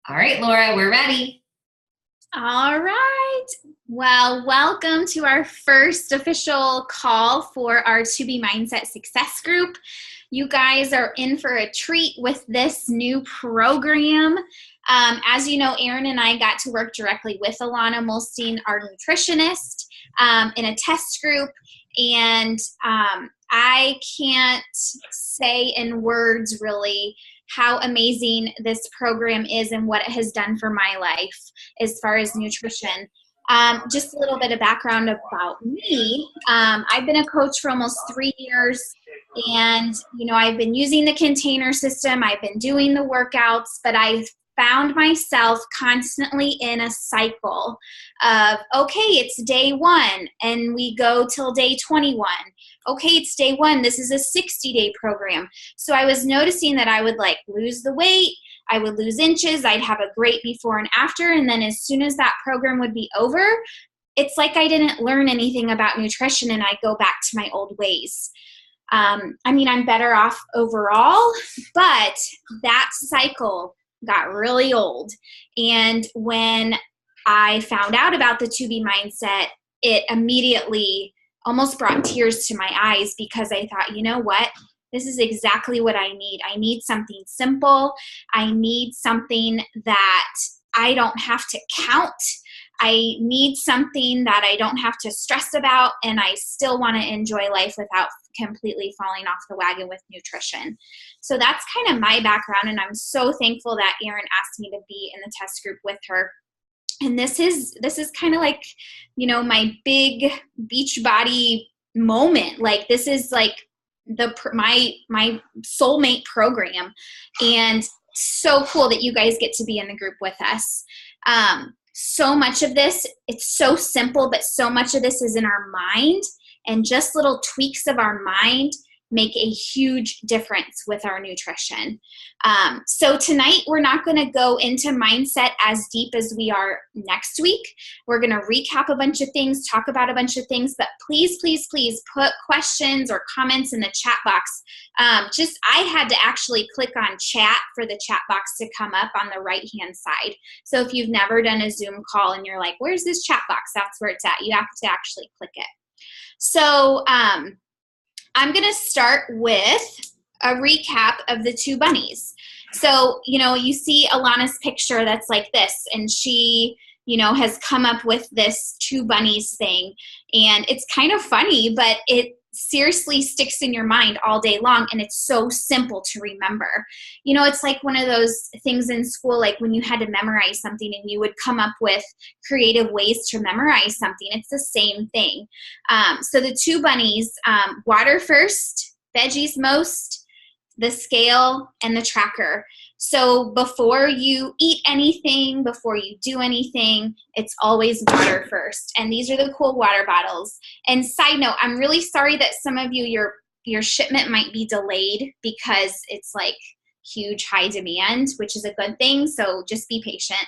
All right, Laura, we're ready. All right. Well, welcome to our first official call for our To Be Mindset Success Group. You guys are in for a treat with this new program. As you know, Erin and I got to work directly with Alana Molstein, our nutritionist, in a test group. And I can't say in words really how amazing this program is and what it has done for my life as far as nutrition. Just a little bit of background about me. I've been a coach for almost 3 years, and I've been using the container system. I've been doing the workouts, but I found myself constantly in a cycle of, okay, it's day one, and we go till day 21. Okay, it's day one. This is a 60-day program. So I was noticing that I would lose the weight. I would lose inches. I'd have a great before and after. And then as soon as that program would be over, it's like I didn't learn anything about nutrition and I go back to my old ways. I'm better off overall, but that cycle got really old. And when I found out about the To Be Mindset, it immediately almost brought tears to my eyes because I thought, you know what? This is exactly what I need. I need something simple. I need something that I don't have to count. I need something that I don't have to stress about, and I still want to enjoy life without completely falling off the wagon with nutrition. So that's kind of my background, and I'm so thankful that Erin asked me to be in the test group with her. And this is kind of like, my big beach body moment. Like, this is like my soulmate program, and so cool that you guys get to be in the group with us. So much of this, it's so simple, but so much of this is in our mind, and just little tweaks of our mind make a huge difference with our nutrition. So tonight, we're not going to go into mindset as deep as we are next week. We're going to recap a bunch of things, talk about a bunch of things, but please, please, please put questions or comments in the chat box. I had to actually click on chat for the chat box to come up on the right-hand side. So if you've never done a Zoom call and you're like, where's this chat box? That's where it's at. You have to actually click it. So, I'm going to start with a recap of the two bunnies. So, you see Alana's picture that's like this, and she, has come up with this two bunnies thing. And it's kind of funny, but it seriously sticks in your mind all day long, and it's so simple to remember. It's like one of those things in school, like when you had to memorize something and you would come up with creative ways to memorize something. It's the same thing. So the two bunnies, water first, veggies most, the scale, and the tracker. So before you eat anything, before you do anything, it's always water first. And these are the cool water bottles. And side note, I'm really sorry that some of you, your shipment might be delayed because it's like huge high demand, which is a good thing. So just be patient.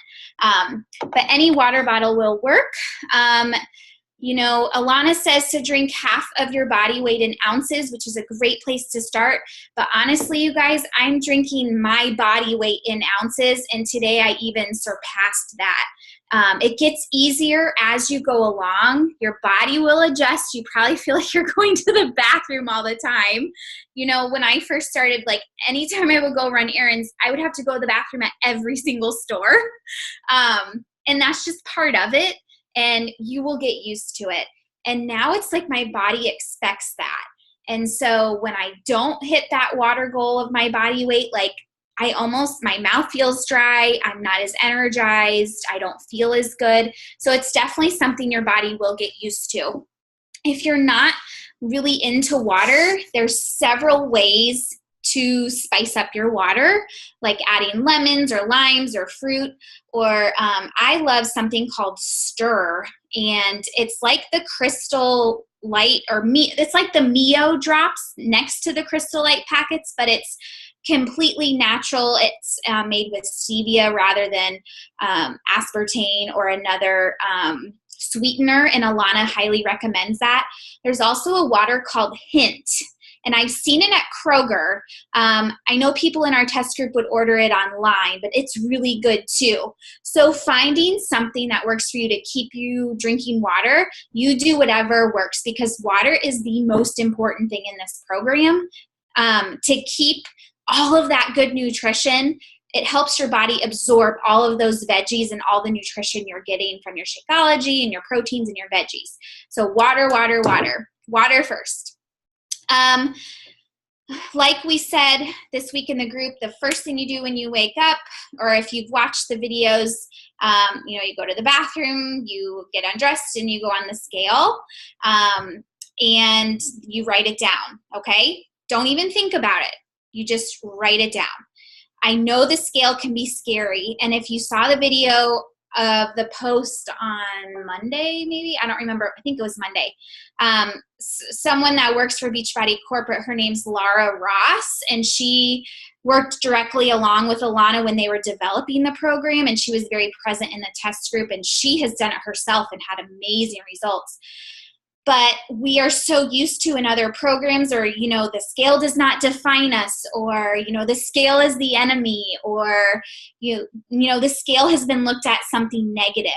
But any water bottle will work. Alana says to drink half of your body weight in ounces, which is a great place to start. But honestly, you guys, I'm drinking my body weight in ounces, and today I even surpassed that. It gets easier as you go along. Your body will adjust. You probably feel like you're going to the bathroom all the time. When I first started, anytime I would go run errands, I would have to go to the bathroom at every single store. And that's just part of it. And you will get used to it. And now it's like my body expects that. And so when I don't hit that water goal of my body weight, my mouth feels dry. I'm not as energized. I don't feel as good. So it's definitely something your body will get used to. If you're not really into water, there's several ways to spice up your water, like adding lemons or limes or fruit, or I love something called Stir, and it's like the Crystal Light, it's like the Mio drops next to the Crystal Light packets, but it's completely natural. It's made with stevia rather than aspartame or another sweetener, and Alana highly recommends that. There's also a water called Hint. And I've seen it at Kroger. I know people in our test group would order it online, but it's really good too. So finding something that works for you to keep you drinking water, you do whatever works, because water is the most important thing in this program. To keep all of that good nutrition, it helps your body absorb all of those veggies and all the nutrition you're getting from your Shakeology and your proteins and your veggies. So water, water, water. Water first. Like we said this week in the group, the first thing you do when you wake up, or if you've watched the videos, you go to the bathroom, you get undressed, and you go on the scale, and you write it down, okay? Don't even think about it. You just write it down. I know the scale can be scary, and if you saw the video of the post on Monday, maybe, I don't remember, I think it was Monday, someone that works for Beachbody Corporate, her name's Laura Ross, and she worked directly along with Alana when they were developing the program, and she was very present in the test group, and she has done it herself and had amazing results. But we are so used to in other programs, or, the scale does not define us, or, the scale is the enemy, or, the scale has been looked at something negative.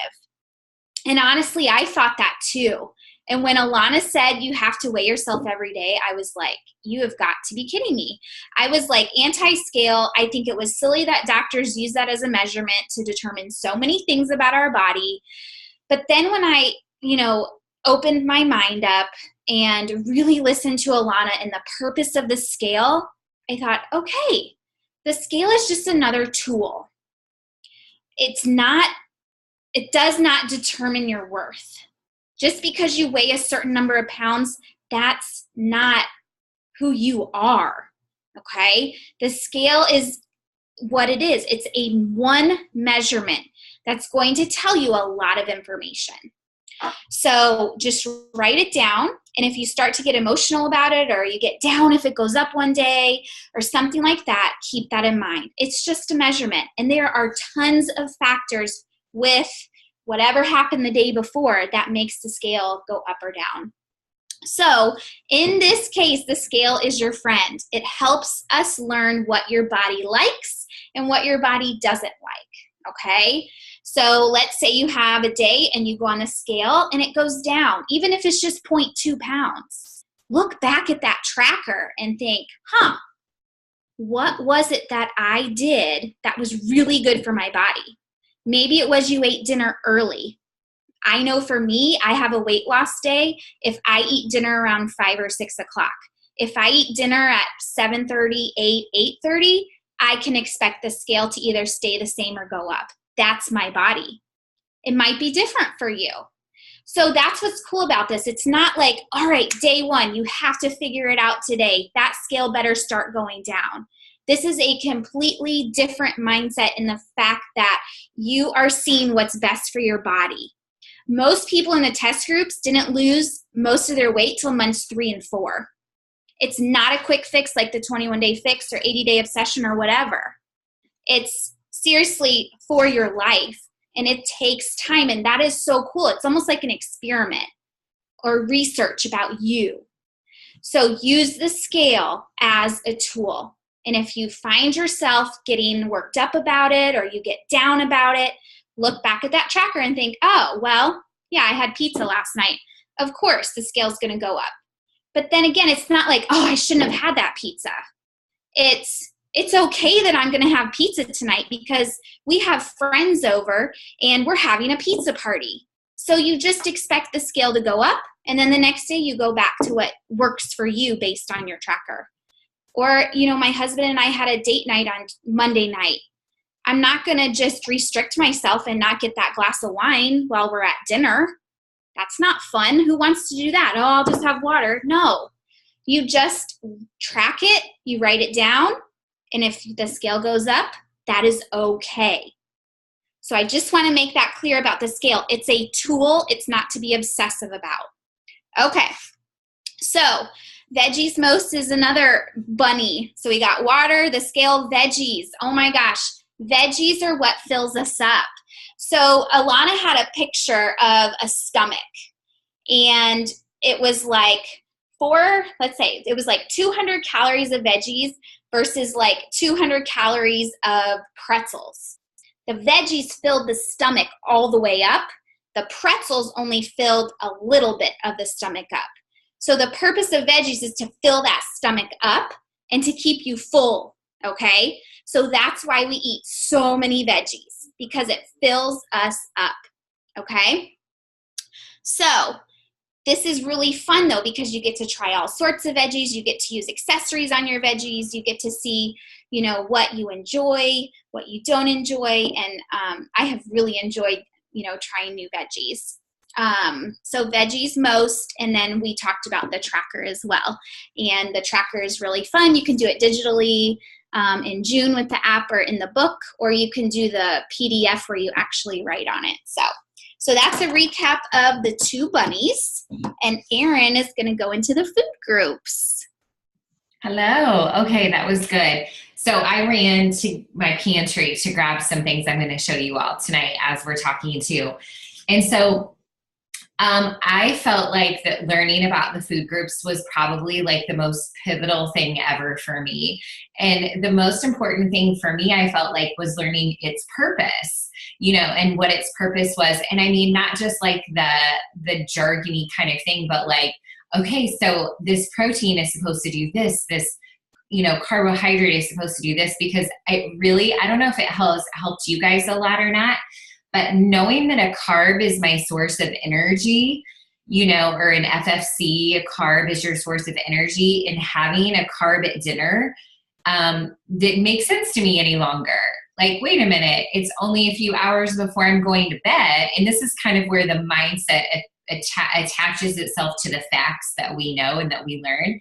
And honestly, I thought that too. And when Alana said you have to weigh yourself every day, I was like, you have got to be kidding me. I was like anti-scale. I think it was silly that doctors use that as a measurement to determine so many things about our body. But then when I, opened my mind up and really listened to Alana and the purpose of the scale, I thought, okay, the scale is just another tool. It does not determine your worth. Just because you weigh a certain number of pounds, that's not who you are, okay? The scale is what it is. It's a one measurement that's going to tell you a lot of information. So just write it down, and if you start to get emotional about it, or you get down if it goes up one day or something like that, keep that in mind. It's just a measurement, and there are tons of factors with whatever happened the day before that makes the scale go up or down. So in this case, the scale is your friend. It helps us learn what your body likes and what your body doesn't like, okay? So let's say you have a day and you go on the scale and it goes down, even if it's just 0.2 pounds. Look back at that tracker and think, what was it that I did that was really good for my body? Maybe it was you ate dinner early. I know for me, I have a weight loss day if I eat dinner around 5 or 6 o'clock. If I eat dinner at 7:30, 8, 8:30, I can expect the scale to either stay the same or go up. That's my body. It might be different for you. So that's what's cool about this. It's not like, all right, day one, you have to figure it out today. That scale better start going down. This is a completely different mindset in the fact that you are seeing what's best for your body. Most people in the test groups didn't lose most of their weight till months 3 and 4. It's not a quick fix like the 21-day fix or 80-day obsession or whatever. It's seriously for your life, and it takes time, and that is so cool. It's almost like an experiment or research about you. So use the scale as a tool, and if you find yourself getting worked up about it or you get down about it, look back at that tracker and think, oh, well, yeah, I had pizza last night. Of course, the scale's going to go up. But then again, it's not like, oh, I shouldn't have had that pizza. It's okay that I'm going to have pizza tonight because we have friends over and we're having a pizza party. So you just expect the scale to go up, and then the next day you go back to what works for you based on your tracker. Or, my husband and I had a date night on Monday night. I'm not going to just restrict myself and not get that glass of wine while we're at dinner. That's not fun. Who wants to do that? Oh, I'll just have water. No. You just track it, you write it down, and if the scale goes up, that is okay. So I just want to make that clear about the scale. It's a tool. It's not to be obsessive about. Okay. So Veggies Most is another bunny. So we got water, the scale, veggies. Oh my gosh. Veggies are what fills us up. So Alana had a picture of a stomach, and it was like let's say it was like 200 calories of veggies versus like 200 calories of pretzels. The veggies filled the stomach all the way up. The pretzels only filled a little bit of the stomach up. So the purpose of veggies is to fill that stomach up and to keep you full, okay? So that's why we eat so many veggies, because it fills us up, okay? So this is really fun though, because you get to try all sorts of veggies. You get to use accessories on your veggies. You get to see, you know, what you enjoy, what you don't enjoy. And I have really enjoyed, you know, trying new veggies. So veggies most, and then we talked about the tracker as well. And the tracker is really fun. You can do it digitally in June with the app or in the book, or you can do the PDF where you actually write on it. So that's a recap of the 2 bunnies, and Erin is going to go into the food groups. Hello. Okay, that was good. So I ran to my pantry to grab some things I'm going to show you all tonight as we're talking too. And so I felt like that learning about the food groups was probably like the most pivotal thing ever for me. And the most important thing for me, I felt like, was learning its purpose, you know, and what its purpose was. And I mean, not just like the jargony kind of thing, but like, okay, so this protein is supposed to do this, you know, carbohydrate is supposed to do this, because I don't know if it has helped you guys a lot or not, but knowing that a carb is my source of energy, you know, or an FFC, a carb is your source of energy, and having a carb at dinner didn't make sense to me any longer. Like, wait a minute, it's only a few hours before I'm going to bed. And this is kind of where the mindset attaches itself to the facts that we know and that we learn.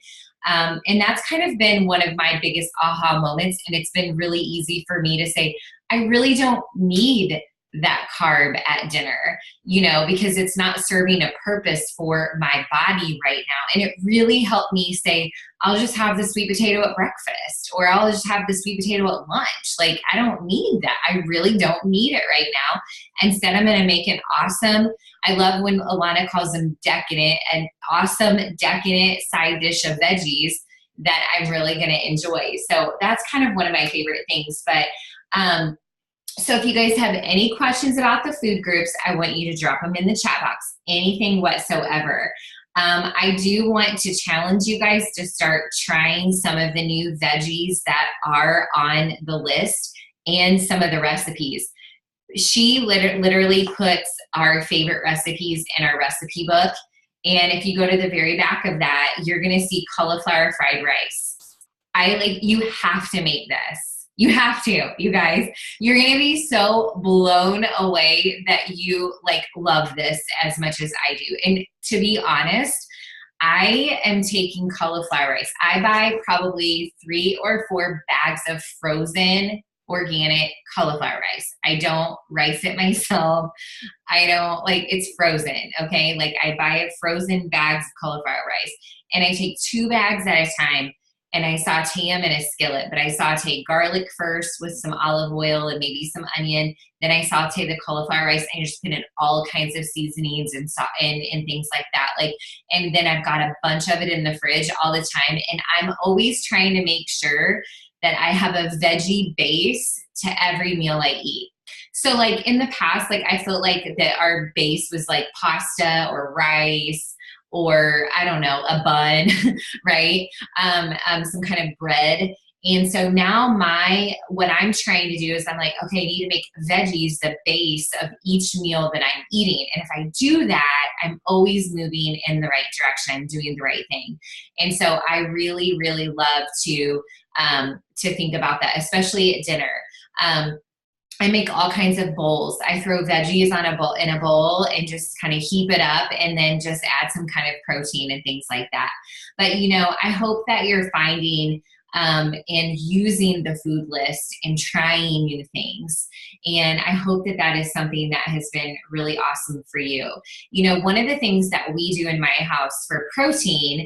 And that's kind of been one of my biggest aha moments. And it's been really easy for me to say, I really don't need that carb at dinner, you know, because it's not serving a purpose for my body right now. And it really helped me say, I'll just have the sweet potato at breakfast, or I'll just have the sweet potato at lunch. Like, I don't need that. I really don't need it right now. Instead, I'm going to make an awesome, I love when Alana calls them decadent, an awesome decadent side dish of veggies that I'm really going to enjoy. So that's kind of one of my favorite things. But, so if you guys have any questions about the food groups, I want you to drop them in the chat box, anything whatsoever. I do want to challenge you guys to start trying some of the new veggies that are on the list and some of the recipes. She literally puts our favorite recipes in our recipe book. And if you go to the very back of that, you're going to see cauliflower fried rice. You have to make this. You have to, you guys. You're going to be so blown away that you love this as much as I do. And to be honest, I am taking cauliflower rice. I buy probably 3 or 4 bags of frozen organic cauliflower rice. I don't rice it myself. I don't it's frozen. Okay. I buy frozen bags of cauliflower rice, and I take 2 bags at a time. And I saute them in a skillet, but I saute garlic first with some olive oil and maybe some onion. Then I saute the cauliflower rice, and I just put in all kinds of seasonings and things like that. And then I've got a bunch of it in the fridge all the time. And I'm always trying to make sure that I have a veggie base to every meal I eat. So in the past, I felt like that our base was pasta or rice, or I don't know, a bun, right? Some kind of bread. And so now what I'm trying to do is I'm okay, I need to make veggies the base of each meal that I'm eating. And if I do that, I'm always moving in the right direction. I'm doing the right thing. And so I really, really love to think about that, especially at dinner. I make all kinds of bowls. I throw veggies in a bowl and just kind of heap it up, and then just add some kind of protein and things like that. But, I hope that you're finding and using the food list and trying new things. And I hope that is something that has been really awesome for you. One of the things that we do in my house for protein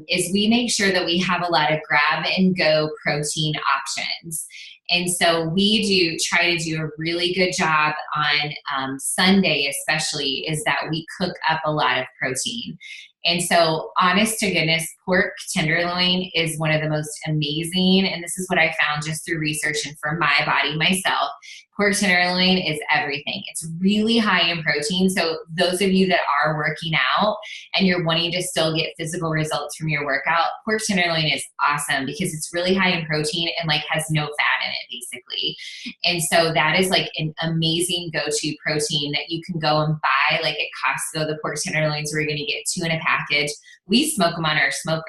is we make sure that we have a lot of grab and go protein options. And so we try to do a really good job on Sunday, especially, is that we cook up a lot of protein. And so, honest to goodness, pork tenderloin is one of the most amazing, and this is what I found just through research and for my body myself. Pork tenderloin is everything. It's really high in protein. So those of you that are working out and you're wanting to still get physical results from your workout, pork tenderloin is awesome because it's really high in protein and like has no fat in it basically. And so that is like an amazing go-to protein that you can go and buy like at Costco. The pork tenderloins, we're going to get 2 in a package. We smoke them on our smoker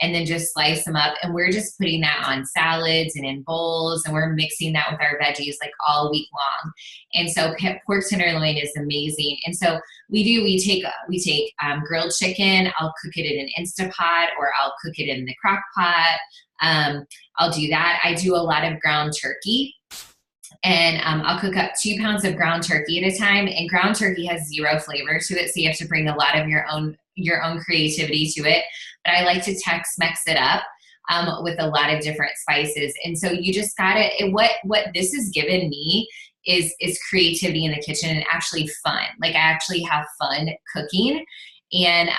and then just slice them up. And we're just putting that on salads and in bowls, and we're mixing that with our veggies like all week long. And so pork tenderloin is amazing. And so we take grilled chicken. I'll cook it in an Instapot, or I'll cook it in the crock pot. I'll do that. I do a lot of ground turkey. And I'll cook up 2 pounds of ground turkey at a time. And ground turkey has 0 flavor to it, so you have to bring a lot of your own creativity to it. But I like to Tex-Mex it up with a lot of different spices. And so you just gotta, what this has given me is creativity in the kitchen and actually fun. Like I actually have fun cooking. And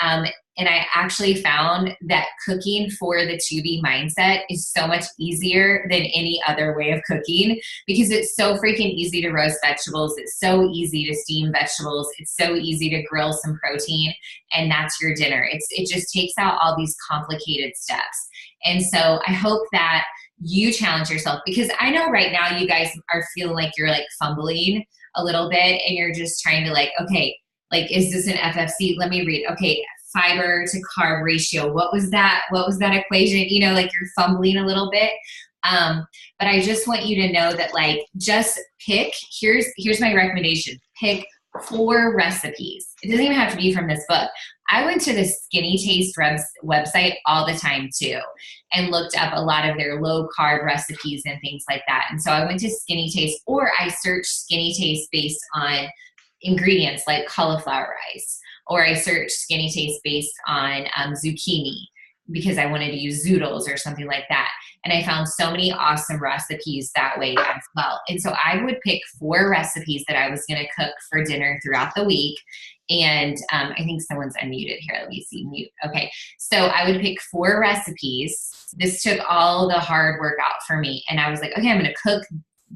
I actually found that cooking for the To Be mindset is so much easier than any other way of cooking because it's so freaking easy to roast vegetables. It's so easy to steam vegetables. It's so easy to grill some protein, and that's your dinner. It just takes out all these complicated steps. And so I hope that you challenge yourself, because I know right now you guys are feeling like you're like fumbling a little bit and you're just trying to like, okay, like, is this an FFC? Let me read. Okay, fiber to carb ratio. What was that? What was that equation? You know, like you're fumbling a little bit. But I just want you to know that like, just pick, here's my recommendation. Pick 4 recipes. It doesn't even have to be from this book. I went to the Skinny Taste website all the time too, and looked up a lot of their low carb recipes and things like that. And so I went to Skinny Taste, or I searched Skinny Taste based on ingredients like cauliflower rice, or I searched Skinny Taste based on zucchini because I wanted to use zoodles or something like that. And I found so many awesome recipes that way as well. And so I would pick 4 recipes that I was going to cook for dinner throughout the week. And I think someone's unmuted here. Let me see, mute. Okay. So I would pick 4 recipes. This took all the hard work out for me. And I was like, okay, I'm going to cook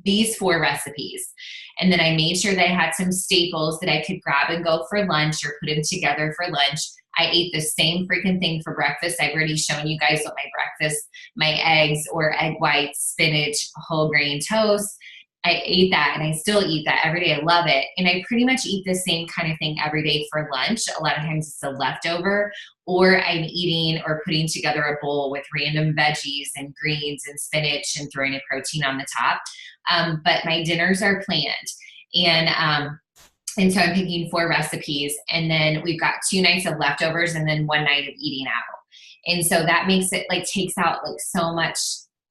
these 4 recipes. And then I made sure that I had some staples that I could grab and go for lunch or put them together for lunch. I ate the same freaking thing for breakfast. I've already shown you guys what my breakfast, my eggs or egg whites, spinach, whole grain toast. I ate that and I still eat that every day. I love it. And I pretty much eat the same kind of thing every day for lunch. A lot of times it's a leftover, or I'm eating or putting together a bowl with random veggies and greens and spinach and throwing a protein on the top. But my dinners are planned. And so I'm picking 4 recipes, and then we've got 2 nights of leftovers and then 1 night of eating out. And so that makes it like takes out like so much,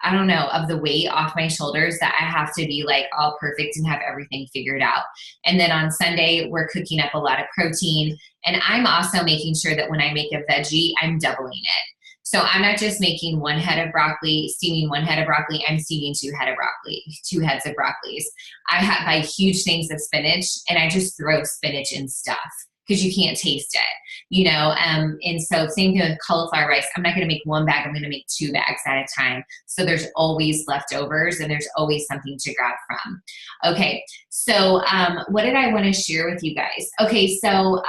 I don't know, of the weight off my shoulders that I have to be like all perfect and have everything figured out. And then on Sunday, we're cooking up a lot of protein. And I'm also making sure that when I make a veggie, I'm doubling it. So I'm not just making 1 head of broccoli, steaming 1 head of broccoli, I'm steaming 2 heads of broccolis. I buy huge things of spinach, and I just throw spinach in stuff because you can't taste it, you know? And so same thing with cauliflower rice. I'm not going to make 1 bag. I'm going to make 2 bags at a time. So there's always leftovers and there's always something to grab from. Okay. So what did I want to share with you guys? Okay. So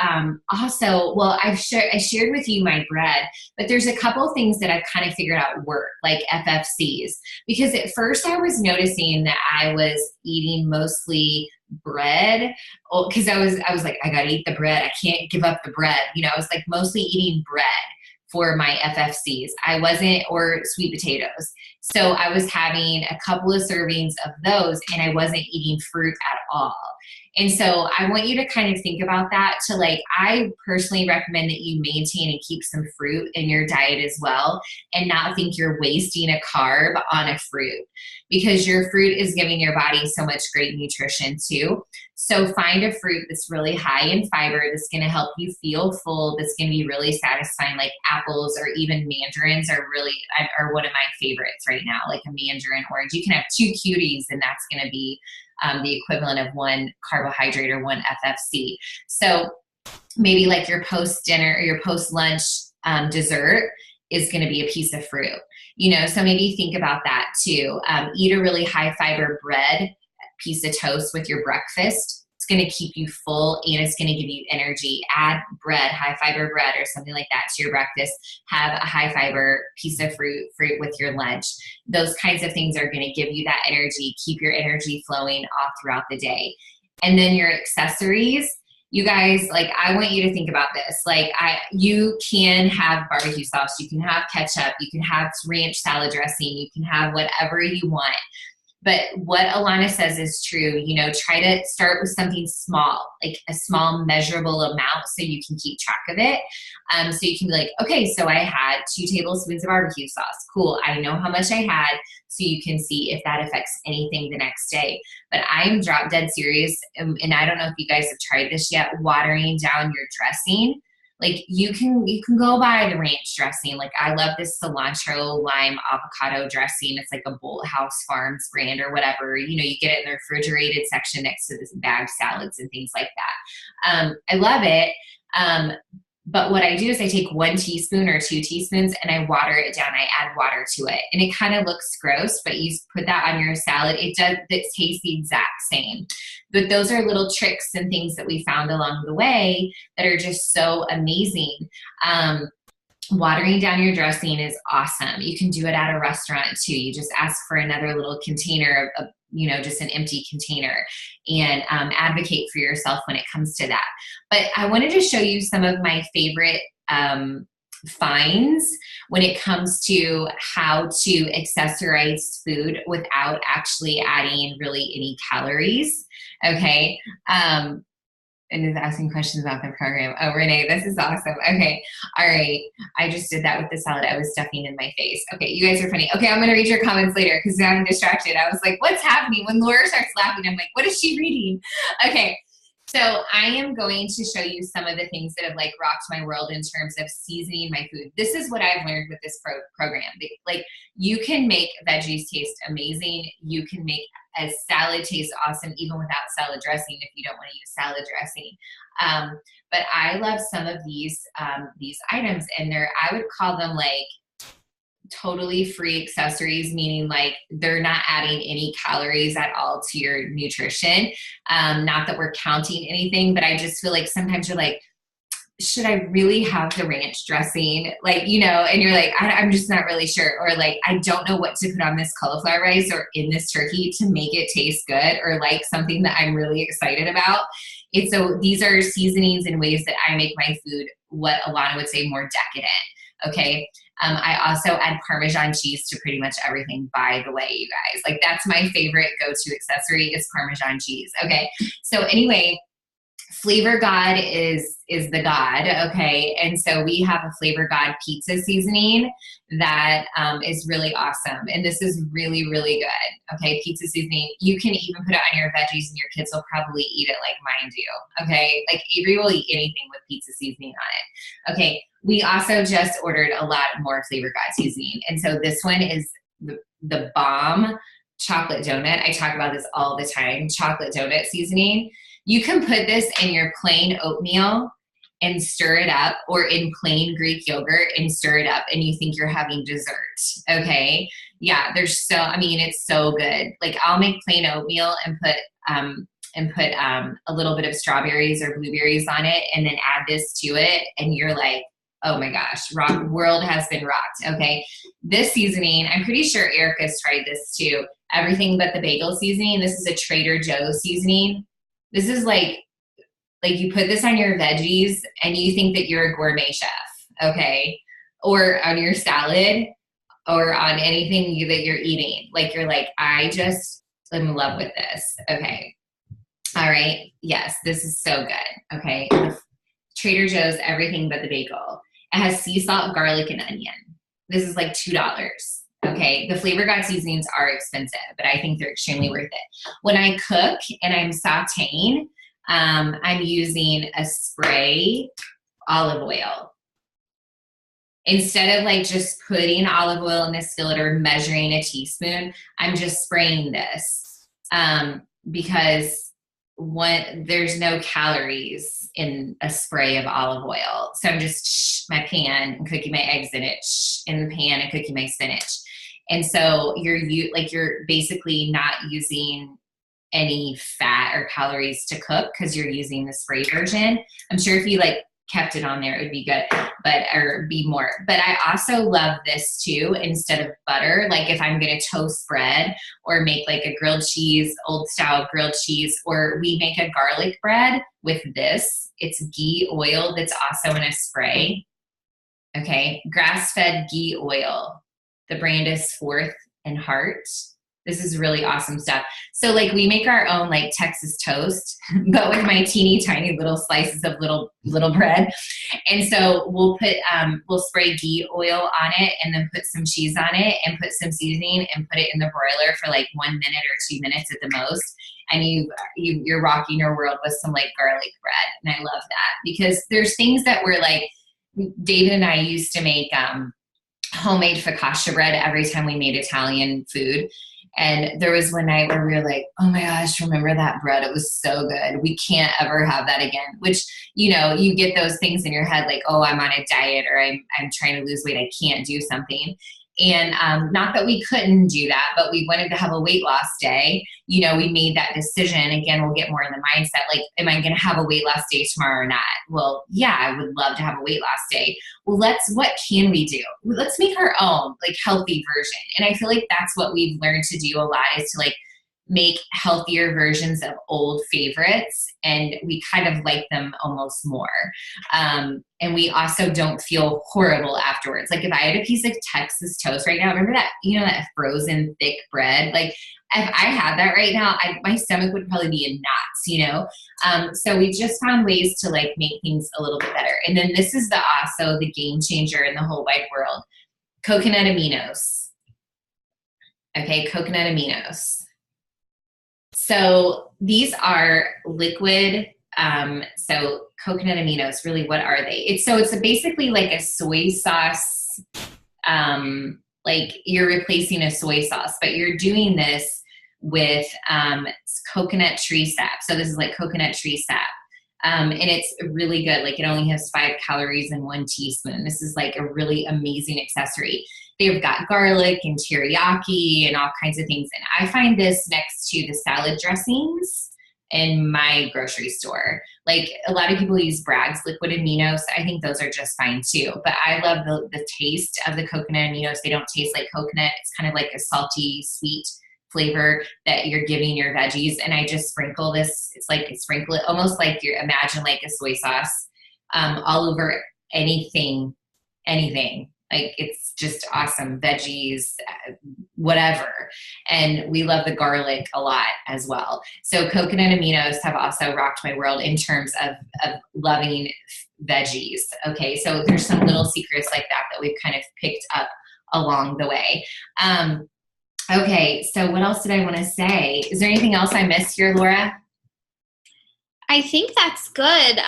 also, well, I shared with you my bread, but there's a couple things that I've kind of figured out work, like FFCs, because at first I was noticing that I was eating mostly bread, because I was like, I gotta eat the bread. I can't give up the bread. You know, I was like mostly eating bread for my FFCs. I wasn't, or sweet potatoes. So I was having a couple of servings of those, and I wasn't eating fruit at all. And so I want you to kind of think about that to like, I personally recommend that you maintain and keep some fruit in your diet as well, and not think you're wasting a carb on a fruit, because your fruit is giving your body so much great nutrition too. So find a fruit that's really high in fiber, that's going to help you feel full, that's going to be really satisfying, like apples or even mandarins are one of my favorites right now, like a mandarin orange. You can have 2 cuties and that's going to be the equivalent of 1 carbohydrate or 1 FFC. So maybe like your post dinner or your post lunch dessert is going to be a piece of fruit. So maybe think about that too. Eat a really high fiber bread, piece of toast with your breakfast. It's going to keep you full and it's going to give you energy. Add bread, high fiber bread or something like that to your breakfast. Have a high fiber piece of fruit with your lunch. Those kinds of things are going to give you that energy, keep your energy flowing all throughout the day. And then your accessories, you guys, like, I want you to think about this. Like, you can have barbecue sauce, you can have ketchup, you can have ranch salad dressing, you can have whatever you want. But what Alana says is true. Try to start with something small, like a small measurable amount so you can keep track of it. So you can be like, okay, so I had 2 tablespoons of barbecue sauce. Cool. I know how much I had, so you can see if that affects anything the next day. But I'm drop dead serious, and I don't know if you guys have tried this yet, watering down your dressing. Like, you can go buy the ranch dressing. Like, I love this cilantro lime avocado dressing. It's like a Bolthouse Farms brand or whatever. You get it in the refrigerated section next to this bagged salads and things like that. I love it. But what I do is I take 1 teaspoon or 2 teaspoons and I water it down. I add water to it. And it kind of looks gross, but you put that on your salad. It tastes the exact same. But those are little tricks and things that we found along the way that are just so amazing. Watering down your dressing is awesome. You can do it at a restaurant too. You just ask for another little container of just an empty container, and advocate for yourself when it comes to that. But I wanted to show you some of my favorite finds when it comes to how to accessorize food without actually adding really any calories. Okay. And is asking questions about the program. Oh, Renee, this is awesome. Okay. All right. I just did that with the salad I was stuffing in my face. Okay. You guys are funny. Okay. I'm going to read your comments later because now I'm distracted. I was like, what's happening? When Laura starts laughing, I'm like, what is she reading? Okay. So I am going to show you some of the things that have like rocked my world in terms of seasoning my food. This is what I've learned with this program. Like, you can make veggies taste amazing. You can make a salad taste awesome even without salad dressing if you don't want to use salad dressing. But I love some of these items, and I would call them like totally free accessories, meaning like they're not adding any calories at all to your nutrition. Not that we're counting anything, but I just feel like sometimes you're like, should I really have the ranch dressing? Like, and you're like, I'm just not really sure. Or like, I don't know what to put on this cauliflower rice or in this turkey to make it taste good, or like something that I'm really excited about. So these are seasonings and ways that I make my food, what Alana would say, more decadent. Okay. I also add Parmesan cheese to pretty much everything, by the way, you guys. Like, that's my favorite go-to accessory is Parmesan cheese. Okay. So anyway, Flavor God is the God, okay? And so we have a Flavor God pizza seasoning that is really awesome. And this is really, really good, okay? Pizza seasoning. You can even put it on your veggies and your kids will probably eat it like mine do, okay? Like, Avery will eat anything with pizza seasoning on it, okay? We also just ordered a lot more Flavor God seasoning. And so this one is the bomb chocolate donut. I talk about this all the time, chocolate donut seasoning. You can put this in your plain oatmeal and stir it up, or in plain Greek yogurt and stir it up, and you think you're having dessert, okay? Yeah, it's so good. Like, I'll make plain oatmeal and put a little bit of strawberries or blueberries on it, and then add this to it, and you're like, oh my gosh, world has been rocked, okay? This seasoning, I'm pretty sure Erica's tried this too. Everything But the Bagel seasoning. This is a Trader Joe's seasoning. This is like you put this on your veggies and you think that you're a gourmet chef, okay? Or on your salad, or on anything that you're eating. Like, you're like, I just am in love with this, okay? All right, yes, this is so good, okay? Trader Joe's Everything But the Bagel. It has sea salt, garlic, and onion. This is like $2. Okay, the Flavor God seasonings are expensive, but I think they're extremely worth it. When I cook and I'm sauteing, I'm using a spray olive oil. Instead of like just putting olive oil in the skillet or measuring a teaspoon, I'm just spraying this because there's no calories in a spray of olive oil. So I'm just my pan and cooking my eggs in it, in the pan and cooking my spinach. And so you're basically not using any fat or calories to cook because you're using the spray version. I'm sure if you like kept it on there, it would be good, or be more. But I also love this too, instead of butter. Like if I'm going to toast bread or make like a grilled cheese, old style grilled cheese, or we make a garlic bread with this, it's ghee oil that's also in a spray. Okay. Grass-fed ghee oil. The brand is Fourth and Heart. This is really awesome stuff. So like we make our own like Texas toast, but with my teeny tiny little slices of little bread. And so we'll spray ghee oil on it and then put some cheese on it and put some seasoning and put it in the broiler for like 1 minute or 2 minutes at the most. And you're rocking your world with some like garlic bread. And I love that because there's things that we're like, David and I used to make homemade focaccia bread every time we made Italian food. And there was one night where we were like, oh my gosh, remember that bread? It was so good. We can't ever have that again, which, you get those things in your head like, oh, I'm on a diet or I'm trying to lose weight. I can't do something. And not that we couldn't do that, but we wanted to have a weight loss day. We made that decision. Again, we'll get more in the mindset. Like, am I going to have a weight loss day tomorrow or not? Well, yeah, I would love to have a weight loss day. Well, what can we do? Let's make our own like healthy version. And I feel like that's what we've learned to do a lot is to like make healthier versions of old favorites. And we kind of like them almost more. And we also don't feel horrible afterwards. Like if I had a piece of Texas toast right now, remember that, that frozen thick bread? Like if I had that right now, my stomach would probably be in knots, So we just found ways to like make things a little bit better. And then this is also the game changer in the whole wide world, coconut aminos. Okay. Coconut aminos. So these are liquid. So coconut aminos, really, what are they? It's basically like a soy sauce. Like you're replacing a soy sauce, but you're doing this with coconut tree sap. So this is like coconut tree sap. And it's really good. Like it only has 5 calories in 1 teaspoon. This is like a really amazing accessory. They've got garlic and teriyaki and all kinds of things. And I find this next to the salad dressings in my grocery store. Like a lot of people use Bragg's liquid aminos. I think those are just fine too. But I love the taste of the coconut aminos. They don't taste like coconut. It's kind of like a salty, sweet flavor that you're giving your veggies. And I just sprinkle this. It's like sprinkle it almost like imagine like a soy sauce all over anything. Like it's just awesome. Veggies, whatever. And we love the garlic a lot as well. So coconut aminos have also rocked my world in terms of loving veggies. Okay. So there's some little secrets like that we've kind of picked up along the way. Okay. So what else did I want to say? Is there anything else I missed here, Laura? I think that's good.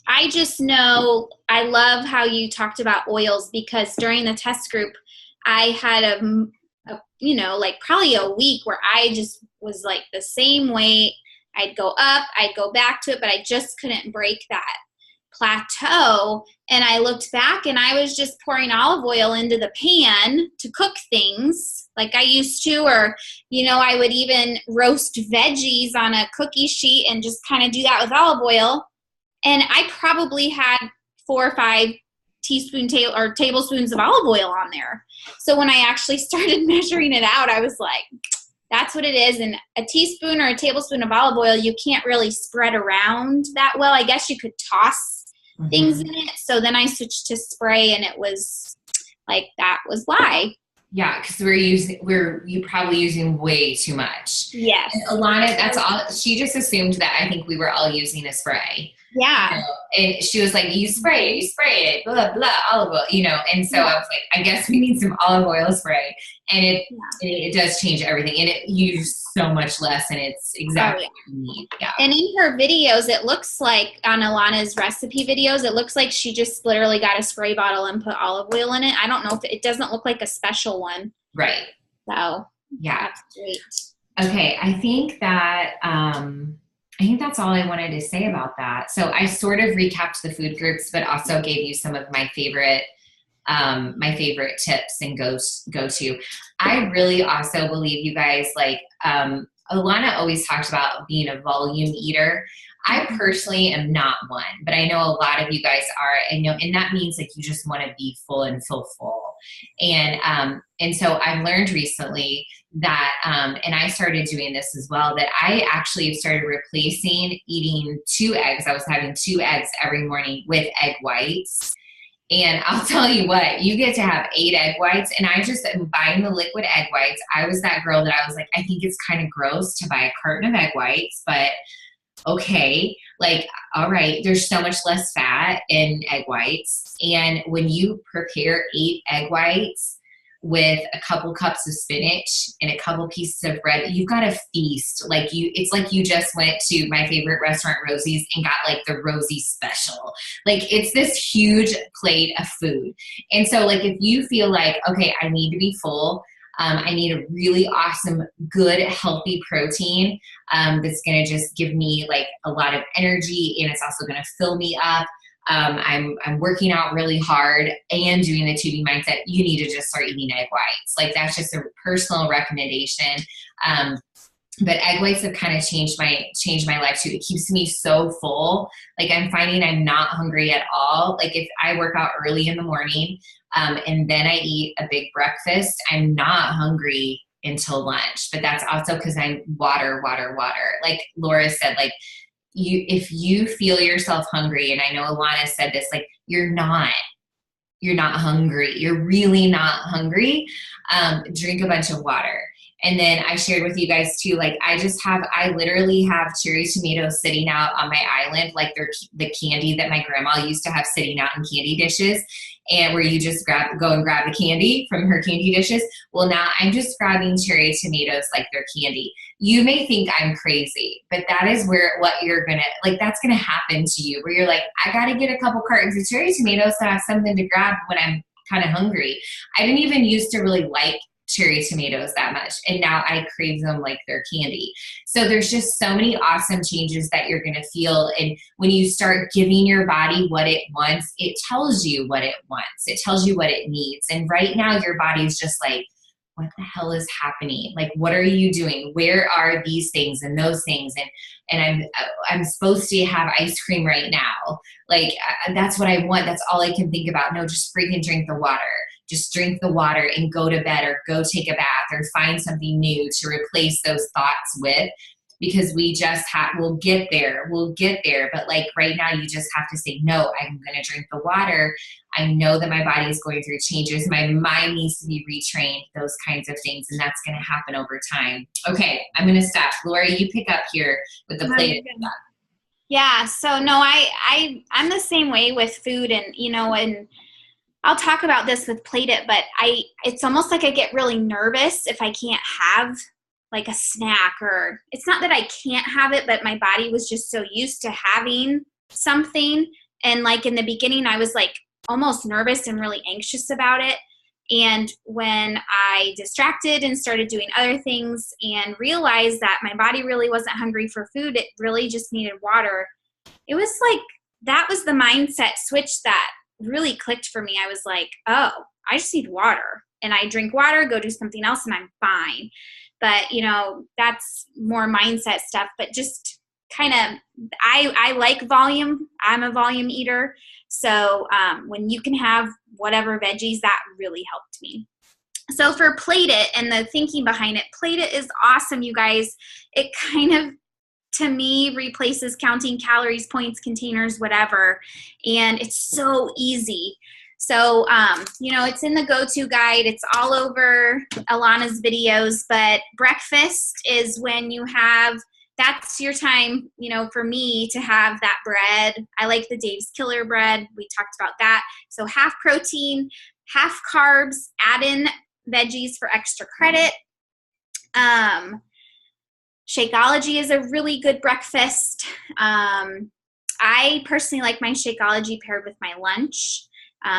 I just know I love how you talked about oils because during the test group, I had like probably a week where I just was like the same weight. I'd go up, I'd go back to it, but I just couldn't break that plateau. And I looked back and I was just pouring olive oil into the pan to cook things like I used to, or, I would even roast veggies on a cookie sheet and just kind of do that with olive oil. And I probably had 4 or 5 tablespoons of olive oil on there. So when I actually started measuring it out, I was like, that's what it is. And a teaspoon or a tablespoon of olive oil, you can't really spread around that well. I guess you could toss things in it. So then I switched to spray and it was like, that was why. Yeah, because you probably using way too much. Yes. And Alana, that's all. She just assumed that I think we were all using a spray. Yeah. And she was like, you spray it, blah, blah, olive oil, And so I was like, I guess we need some olive oil spray. And it does change everything. And it uses so much less and it's exactly what you need. Yeah. And in her videos, it looks like on Alana's recipe videos, it looks like she just literally got a spray bottle and put olive oil in it. I don't know if it doesn't look like a special one. Right. So yeah. That's great. Okay. I think that, I think that's all I wanted to say about that. So I sort of recapped the food groups, but also gave you some of my favorite tips and go to. I really also believe, you guys, like Alana always talked about being a volume eater. I personally am not one, but I know a lot of you guys are, and that means like you just want to be full and feel full. And so I've learned recently that, and I started doing this as well, that I actually started replacing eating 2 eggs. I was having 2 eggs every morning with egg whites. And I'll tell you what, you get to have 8 egg whites. And I just am buying the liquid egg whites. I was that girl that I was like, I think it's kind of gross to buy a carton of egg whites, but okay, like, all right, there's so much less fat in egg whites. And when you prepare 8 egg whites with a couple cups of spinach and a couple pieces of bread, you've got a feast. Like it's like you just went to my favorite restaurant, Rosie's, and got like the Rosie special. Like it's this huge plate of food. And so like, if you feel like, okay, I need to be full, I need a really awesome, good, healthy protein that's going to just give me like a lot of energy, and it's also going to fill me up. I'm working out really hard and doing the 2B mindset. You need to just start eating egg whites. Like that's just a personal recommendation. But egg whites have kind of changed my life too. It keeps me so full. Like I'm finding I'm not hungry at all. Like if I work out early in the morning, and then I eat a big breakfast, I'm not hungry until lunch. But that's also because I'm water. Like Laura said, like if you feel yourself hungry, and I know Alana said this, like you're not hungry. You're really not hungry. Drink a bunch of water. And then I shared with you guys too, like I literally have cherry tomatoes sitting out on my island, like they're the candy that my grandma used to have sitting out in candy dishes, and where you just go and grab the candy from her candy dishes. Well, now I'm just grabbing cherry tomatoes like they're candy. You may think I'm crazy, but that is what you're gonna, like that's gonna happen to you, where you're like, I gotta get a couple cartons of cherry tomatoes to have something to grab when I'm kind of hungry. I didn't even used to really like cherry tomatoes that much, and now I crave them like they're candy. So there's just so many awesome changes that you're going to feel, and when you start giving your body what it wants, it tells you what it wants, it tells you what it needs. And right now your body's just like, what the hell is happening? Like, what are you doing? Where are these things and those things? And I'm supposed to have ice cream right now. Like, that's what I want. That's all I can think about. No, just freaking drink the water. Just drink the water and go to bed, or go take a bath, or find something new to replace those thoughts with, because we'll get there. But like right now, you just have to say, no, I'm going to drink the water. I know that my body is going through changes. My mind needs to be retrained, those kinds of things. And that's going to happen over time. Okay, I'm going to stop. Laura, you pick up here with the plate. Yeah. So no, I'm the same way with food, and, and I'll talk about this with Plate It, but it's almost like I get really nervous if I can't have like a snack, or it's not that I can't have it, but my body was just so used to having something. And like in the beginning, I was like almost nervous and really anxious about it. And when I distracted and started doing other things and realized that my body really wasn't hungry for food, it really just needed water. It was like, that was the mindset switch that really clicked for me. I was like, oh, I just need water, and I drink water, go do something else, and I'm fine. But that's more mindset stuff. But just kind of, I like volume. I'm a volume eater. So when you can have whatever veggies, that really helped me. So for Plate It and the thinking behind it, Plate It is awesome, you guys. It kind of, to me, replaces counting calories, points, containers, whatever. And it's so easy. So, it's in the go-to guide. It's all over Alana's videos. But breakfast is when that's your time, for me to have that bread. I like the Dave's Killer bread. We talked about that. So half protein, half carbs, add in veggies for extra credit. Shakeology is a really good breakfast. I personally like my Shakeology paired with my lunch.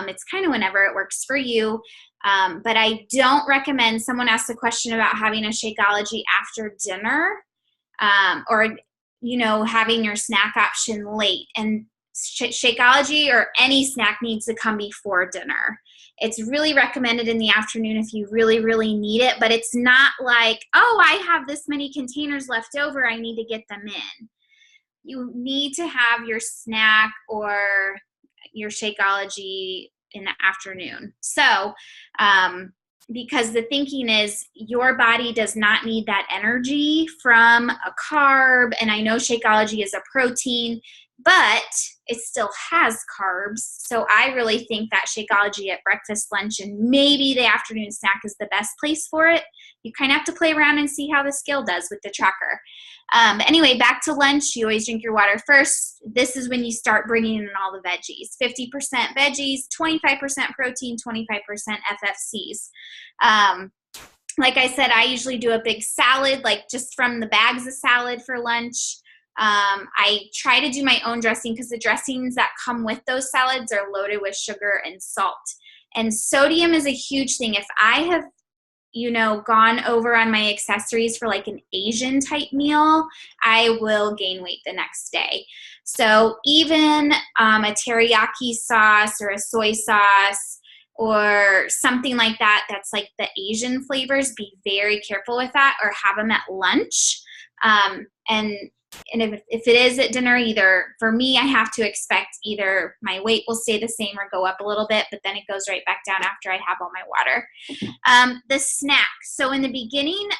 It's kind of whenever it works for you. But I don't recommend, someone asked a question about having a Shakeology after dinner. Or having your snack option late. And Shakeology or any snack needs to come before dinner. It's really recommended in the afternoon if you really, really need it, but it's not like, oh, I have this many containers left over, I need to get them in. You need to have your snack or your Shakeology in the afternoon. So, because the thinking is your body does not need that energy from a carb, and I know Shakeology is a protein, but it still has carbs. So I really think that Shakeology at breakfast, lunch, and maybe the afternoon snack is the best place for it. You kind of have to play around and see how the scale does with the tracker. Anyway, back to lunch. You always drink your water first. This is when you start bringing in all the veggies. 50% veggies, 25% protein, 25% FFCs. Like I said, I usually do a big salad, like just from the bags of salad for lunch. I try to do my own dressing because the dressings that come with those salads are loaded with sugar and salt. And sodium is a huge thing. If I have, gone over on my accessories for like an Asian type meal, I will gain weight the next day. So even a teriyaki sauce or a soy sauce or something like that, that's like the Asian flavors, be very careful with that, or have them at lunch. And if it is at dinner, either for me, I have to expect either my weight will stay the same or go up a little bit, but then it goes right back down after I have all my water. The snack. So in the beginning,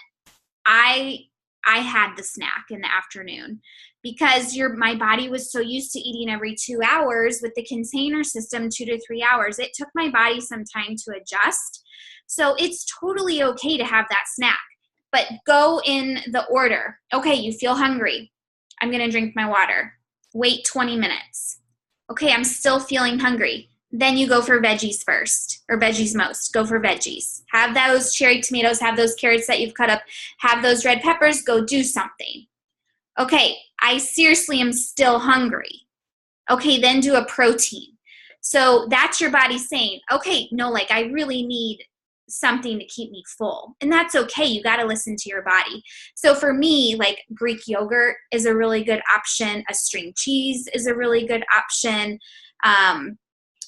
I had the snack in the afternoon because my body was so used to eating every 2 hours with the container system, 2 to 3 hours. It took my body some time to adjust. So it's totally okay to have that snack, but go in the order. Okay, you feel hungry. I'm going to drink my water. Wait 20 minutes. Okay, I'm still feeling hungry. Then you go for veggies first, or veggies most. Go for veggies. Have those cherry tomatoes, have those carrots that you've cut up, have those red peppers, go do something. Okay, I seriously am still hungry. Okay, then do a protein. So that's your body saying, okay, no, like I really need something to keep me full. And that's okay. You got to listen to your body. So for me, like Greek yogurt is a really good option. A string cheese is a really good option.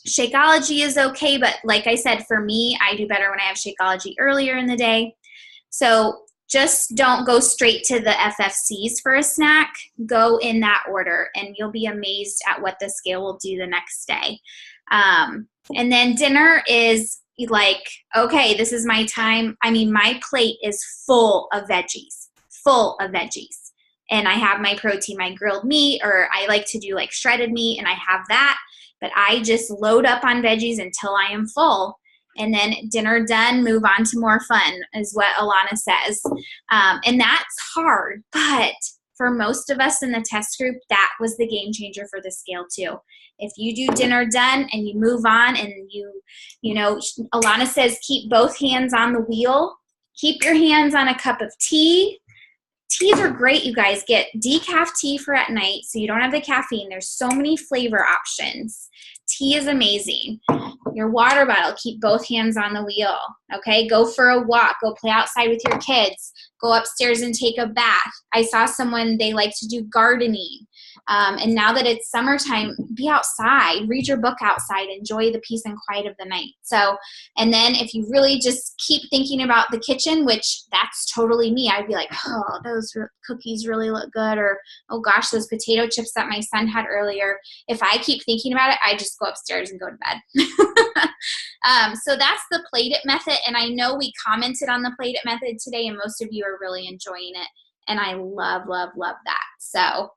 Shakeology is okay. But like I said, for me, I do better when I have Shakeology earlier in the day. So just don't go straight to the FFCs for a snack. Go in that order and you'll be amazed at what the scale will do the next day. And then dinner is like, okay, this is my time. I mean, my plate is full of veggies. And I have my protein, my grilled meat, or I like to do like shredded meat, and I have that. But I just load up on veggies until I am full. And then dinner done, move on to more fun, is what Alana says. And that's hard, but for most of us in the test group, that was the game changer for the scale too. If you do dinner done and you move on and Alana says keep both hands on the wheel, keep your hands on a cup of tea. Teas are great, you guys. Get decaf tea for at night so you don't have the caffeine. There's so many flavor options. Tea is amazing. Your water bottle, keep both hands on the wheel, okay? Go for a walk. Go play outside with your kids. Go upstairs and take a bath. I saw someone, they like to do gardening. And now that it's summertime, be outside, read your book outside, enjoy the peace and quiet of the night. So, and then if you really just keep thinking about the kitchen, which that's totally me, I'd be like, oh, those cookies really look good, or oh gosh, those potato chips that my son had earlier. If I keep thinking about it, I just go upstairs and go to bed. So that's the Plate It method. And I know we commented on the Plate It method today, and most of you are really enjoying it. And I love, love, love that. So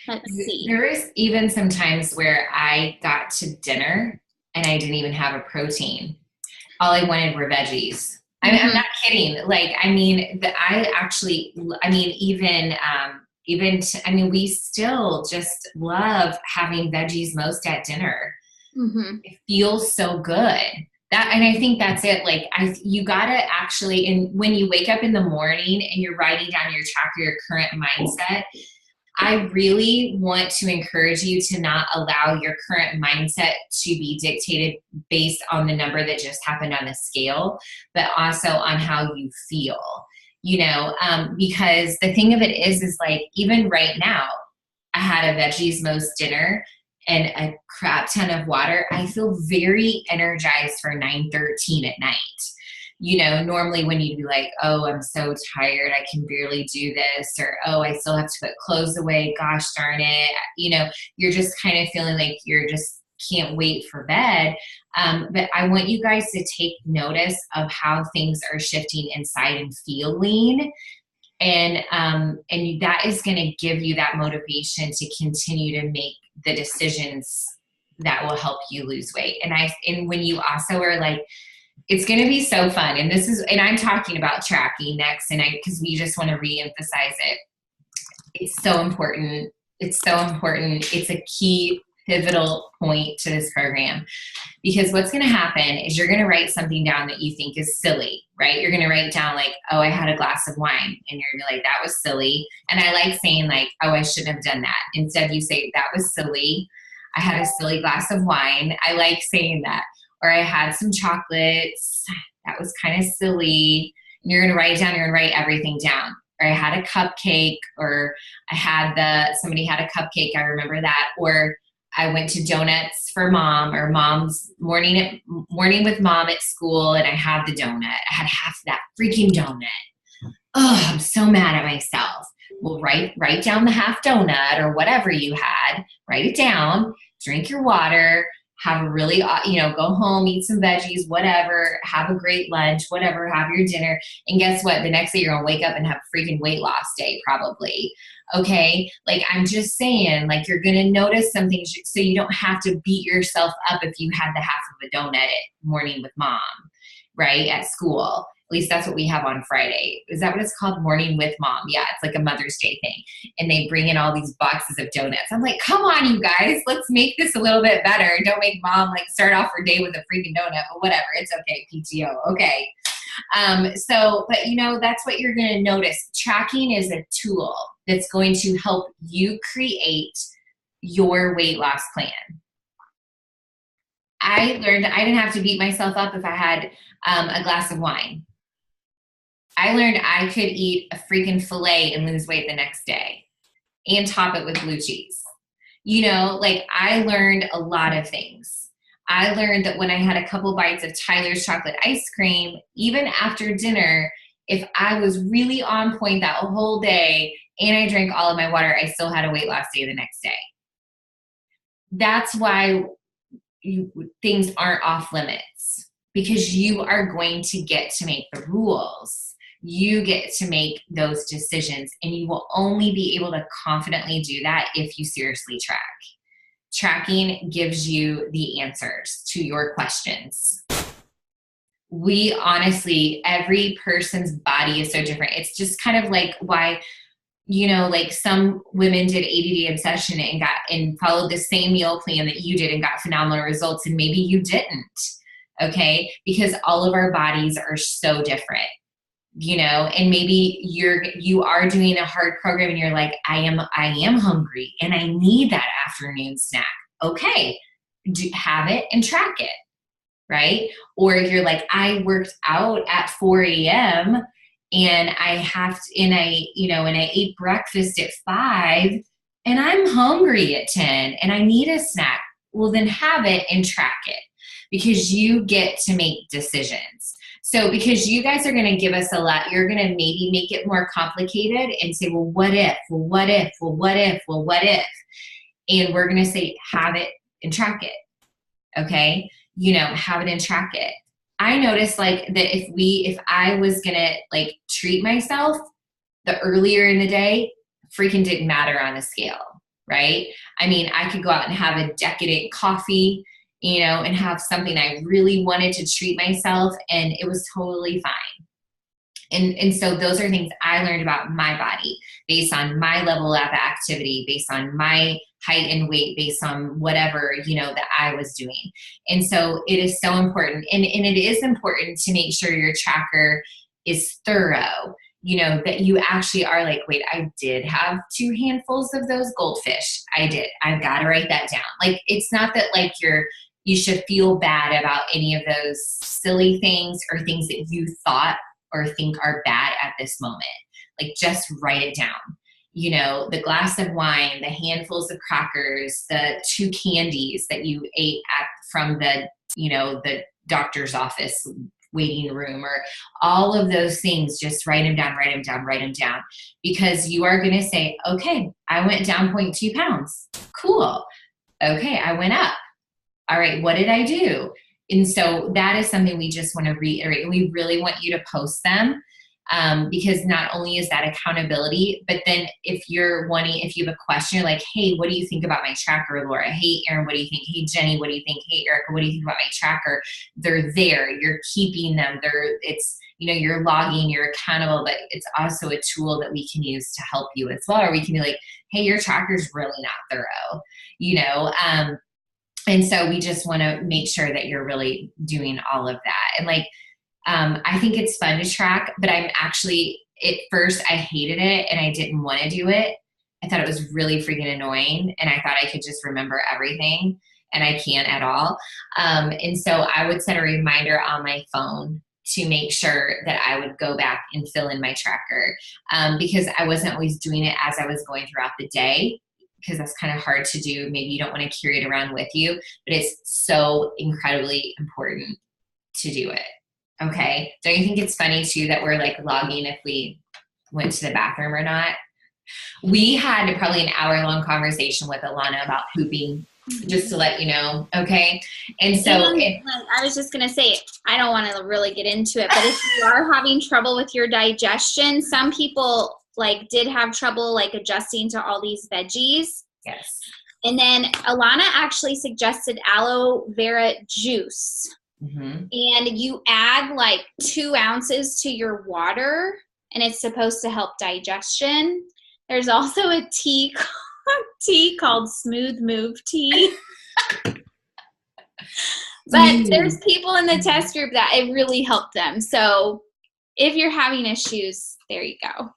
let's see. There is even some times where I got to dinner and I didn't even have a protein. All I wanted were veggies. I mean, I'm not kidding. Like, I mean, we still just love having veggies most at dinner. Mm-hmm. It feels so good. And I think that's it. Like, you gotta actually, and when you wake up in the morning and you're writing down your tracker, your current mindset, I really want to encourage you to not allow your current mindset to be dictated based on the number that just happened on the scale, but also on how you feel. because the thing of it is like, even right now, I had a veggies most dinner and a crap ton of water. I feel very energized for 9:13 at night. Normally when you'd be like, oh, I'm so tired, I can barely do this, or, oh, I still have to put clothes away, gosh darn it. You're just kind of feeling like you're just can't wait for bed. But I want you guys to take notice of how things are shifting inside and feel lean. And that is going to give you that motivation to continue to make the decisions that will help you lose weight. And when you also are like, it's going to be so fun. And I'm talking about tracking next, because we just want to reemphasize it. It's so important. It's so important. It's a key pivotal point to this program, because what's going to happen is you're going to write something down that you think is silly, right? You're going to write down like, oh, I had a glass of wine, and you're going to be like, that was silly. And I like saying like, oh, I shouldn't have done that. Instead you say, that was silly. I had a silly glass of wine. I like saying that. Or I had some chocolates. That was kind of silly. And you're going to write it down. You're going to write everything down. Or I had a cupcake, or somebody had a cupcake. I remember that. Or I went to donuts for mom, or mom's morning with mom at school, and I had the donut. I had half that freaking donut. Oh, I'm so mad at myself. Well, write down the half donut or whatever you had. Write it down. Drink your water. Have a really, go home, eat some veggies, whatever. Have a great lunch, whatever. Have your dinner. And guess what? The next day you're going to wake up and have a freaking weight loss day, probably. Okay. Like, I'm just saying, like, you're going to notice some things, so you don't have to beat yourself up if you had the half of a donut at morning with mom, right? At school. At least that's what we have on Friday. Is that what it's called? Morning with mom. Yeah. It's like a Mother's Day thing. And they bring in all these boxes of donuts. I'm like, come on, you guys, let's make this a little bit better. Don't make mom like start off her day with a freaking donut, but whatever. It's okay. PTO. Okay. But that's what you're going to notice. Tracking is a tool that's going to help you create your weight loss plan. I learned I didn't have to beat myself up if I had a glass of wine. I learned I could eat a freaking filet and lose weight the next day and top it with blue cheese. I learned a lot of things. I learned that when I had a couple bites of Tyler's chocolate ice cream, even after dinner, if I was really on point that whole day and I drank all of my water, I still had a weight loss day the next day. That's why things aren't off limits, because you are going to get to make the rules. You get to make those decisions, and you will only be able to confidently do that if you seriously track. Tracking gives you the answers to your questions. We honestly, every person's body is so different. It's just kind of like why, like some women did 80-day obsession and followed the same meal plan that you did and got phenomenal results, and maybe you didn't. Okay. Because all of our bodies are so different. And maybe you are doing a hard program and you're like, I am hungry and I need that afternoon snack. Okay. Have it and track it. Right. Or if you're like, I worked out at 4 a.m. and I ate breakfast at 5 and I'm hungry at 10 and I need a snack. Well, then have it and track it, because you get to make decisions. So because you guys are going to give us a lot, you're going to maybe make it more complicated and say, well, what if? Well, what if? Well, what if? Well, what if? And we're going to say, have it and track it. Okay? Have it and track it. I noticed like that if I was going to like treat myself the earlier in the day, freaking didn't matter on a scale, right? I mean, I could go out and have a decadent coffee, and have something I really wanted to treat myself, and it was totally fine. And so those are things I learned about my body based on my level of activity, based on my height and weight, based on whatever, that I was doing. And so it is so important. And it is important to make sure your tracker is thorough, that you actually are like, wait, I did have 2 handfuls of those goldfish. I did. I've got to write that down. Like, it's not that like you should feel bad about any of those silly things or things that you thought or think are bad at this moment. Like, just write it down. You know, the glass of wine, the handfuls of crackers, the 2 candies that you ate from the, you know, the doctor's office waiting room, or all of those things. Just write them down, write them down, write them down, because you are going to say, okay, I went down 0.2 pounds. Cool. Okay, I went up. All right, what did I do? And so that is something we just want to reiterate. We really want you to post them, because not only is that accountability, but then if you have a question, you're like, hey, what do you think about my tracker, Laura? Hey, Erin, what do you think? Hey, Jenny, what do you think? Hey, Erica, what do you think about my tracker? They're there. You're keeping them. You're logging, you're accountable, but it's also a tool that we can use to help you as well. Or we can be like, hey, your tracker's really not thorough, you know? And so we just want to make sure that you're really doing all of that. And like, I think it's fun to track, but at first I hated it and I didn't want to do it. I thought it was really freaking annoying, and I thought I could just remember everything, and I can't at all. And so I would set a reminder on my phone to make sure that I would go back and fill in my tracker, because I wasn't always doing it as I was going throughout the day, because that's kind of hard to do. Maybe you don't want to carry it around with you, but it's so incredibly important to do it. Okay. Don't you think it's funny too that we're like logging if we went to the bathroom or not? We had probably an hour-long conversation with Alana about pooping, just to let you know. Okay. And so I was just going to say, I don't want to really get into it, but if you are having trouble with your digestion, some people like did have trouble like adjusting to all these veggies. Yes. And then Alana actually suggested aloe vera juice. Mm-hmm. And you add like 2 ounces to your water, and it's supposed to help digestion. There's also a tea called Smooth Move tea. But there's people in the test group that it really helped them. So if you're having issues, there you go.